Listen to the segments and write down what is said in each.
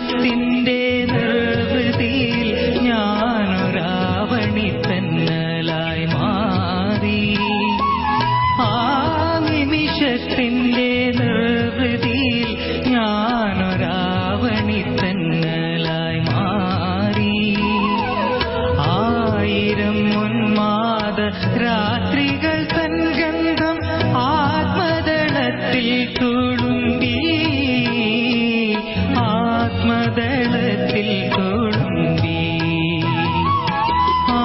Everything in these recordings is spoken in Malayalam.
നിമിഷത്തിന്റെ നിർവൃതിയിൽ ഞാനൊരാവണി തന്നലായി മാറി. ആ നിമിഷത്തിന്റെ നിർവൃതിയിൽ ഞാനൊരാവണി തന്നലായി മാറി. 1000 ഉന്മാദ രാത്രികൾ തൻഗന്ധം ആത്മദളത്തിൽ തുളുമ്പി, ആത്മദളത്തിൽ തുളുമ്പി. ആ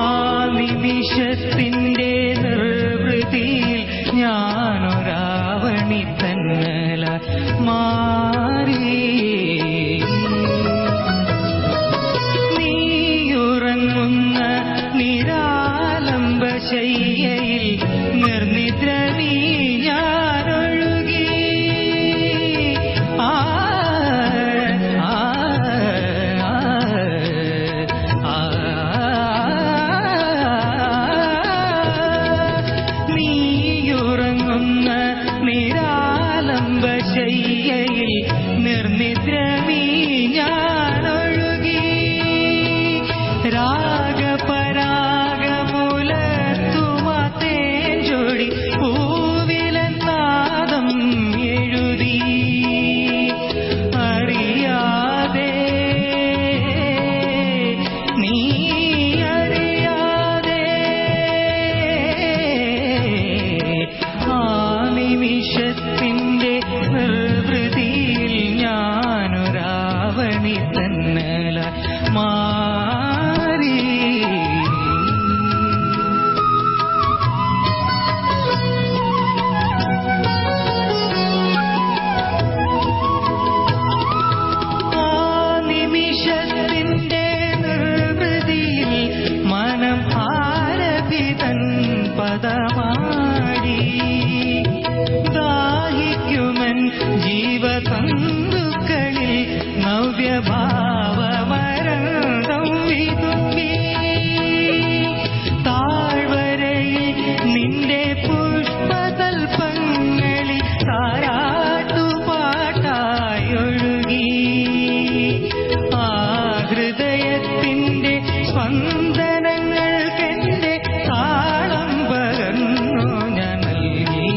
നിമിഷത്തിന്റെ നിർവൃതിയിൽ ഞാനൊരാവണി തന്നല മാറി. നീയുറങ്ങുന്ന നിരാലംബ ശയ്യയിൽ നിർനിദ്ര നീ ഞാനൊഴുകി. നീയുറങ്ങുന്ന നിരാലംബ ശയ്യയിൽ നിർനിദ്ര നീ ഞാനൊഴുകി. രാഗപരാഗമുലത്തുമത്തേഞ്ചൊടി പൂവിലെന്നാദം എഴുതി. അറിയാതെ നീ അറിയാതെ ആ നിമിഷത്തിന്റെ നിർവൃതിയിൽ ഞാനൊരാവണി തന്നല മാറി. ആ നിമിഷത്തിന്റെ നിർവൃതിയിൽ മനം ആരഭിതൻ പദമാടി. ദാഹിക്കുമൻ ജീവതന്തുക്കളിൽ നവ്യഭാവമരന്തം വിതുമ്പി. താഴ്വരയിൽ നിന്റെ പുഷ്പതൽപ്പങ്ങളിൽ താരാട്ടുപാട്ടായൊഴുകി. ആ ഹൃദയത്തിന്റെ സ്പന്ദനങ്ങൾക്കെന്റെ താളം പകർന്നു ഞാൻ നൽകി.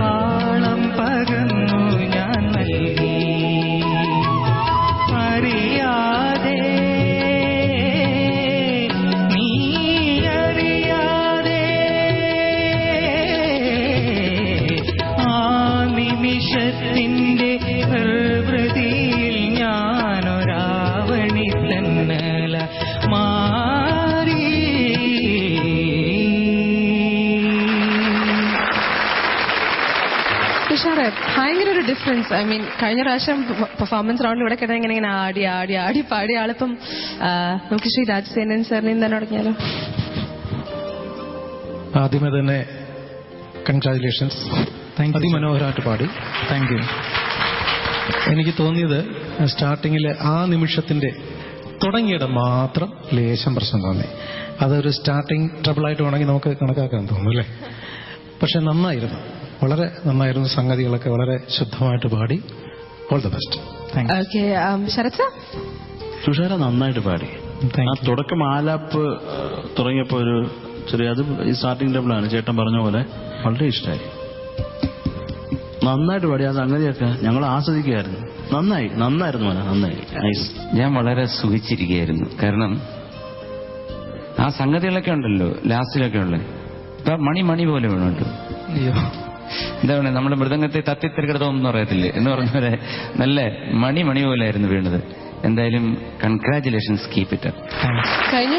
താളം പകർന്നു ഞാൻ നൽകി. അറിയാതെ നീ അറിയാതെ ആ നിമിഷത്തിന്റെ നിർവൃതിയിൽ ഞാനൊരാവണി തന്നല മാറി. തുഷാറെ, ഭയങ്കര ഒരു ഡിഫറൻസ്. ഐ മീൻ, കഴിഞ്ഞ പ്രാവശ്യം പെർഫോമൻസ് റൗണ്ടിൽ ഇവിടെ കിടന്ന് ഇങ്ങനെ ആടി ആടി ആടി പാടിയ ആളിപ്പം നമുക്ക് ശ്രീ രാജസേനൻ സാറിനെ തന്നെ തുടങ്ങിയാലോ? ആദ്യമേ തന്നെ കൺഗ്രാജുലേഷൻസ്. അതിമനോഹരമായിട്ട് പാടി. Thank you. എനിക്ക് തോന്നിയത് സ്റ്റാർട്ടിങ്ങിൽ ആ നിമിഷത്തിന്റെ തുടങ്ങിയിടം മാത്രം ലേശം പ്രശ്നം തോന്നി. അതൊരു സ്റ്റാർട്ടിങ് ട്രബിളായിട്ട് വേണമെങ്കിൽ നമുക്ക് കണക്കാക്കാൻ തോന്നും അല്ലേ? പക്ഷെ നന്നായിരുന്നു, വളരെ നന്നായിരുന്നു. സംഗതികളൊക്കെ വളരെ ശുദ്ധമായിട്ട് പാടി. All the best. Okay, Sarath sir. Thushara നന്നായിട്ട് പാടി. ആ തുടക്കം ആലാപ്പ് തുടങ്ങിയപ്പോൾ ഒരു ചെറിയ അത് ഈ സ്റ്റാർട്ടിംഗ് ലെവലാണ് ചേട്ടൻ പറഞ്ഞ പോലെ വളരെ ഇഷ്ടമായി. നന്നായിട്ട് പാടി. ആ സംഗതിയൊക്കെ ഞങ്ങൾ ആസ്വദിക്കുകയായിരുന്നു. നന്നായിരുന്നു മോനെ, നന്നായി. നൈസ്. ഞാൻ വളരെ സുഖിച്ചിരിക്കുകയായിരുന്നു. കാരണം ആ സംഗതികളൊക്കെ ഉണ്ടല്ലോ ലാസ്റ്റിലൊക്കെ ഉള്ളത്, ഇപ്പൊ മണി പോലെ വേണം കേട്ടോ. അയ്യോ, എന്താ പറയുക, നമ്മുടെ മൃദംഗത്തെ തത്തിത്തിരിക്കടത്തോന്നും പറയത്തില്ലേ എന്ന് പറഞ്ഞ പോലെ നല്ല മണി പോലെ ആയിരുന്നു വീണത്. എന്തായാലും കൺഗ്രാജുലേഷൻസ്, കീപ് ഇറ്റ് അപ്പ്. കഴിഞ്ഞ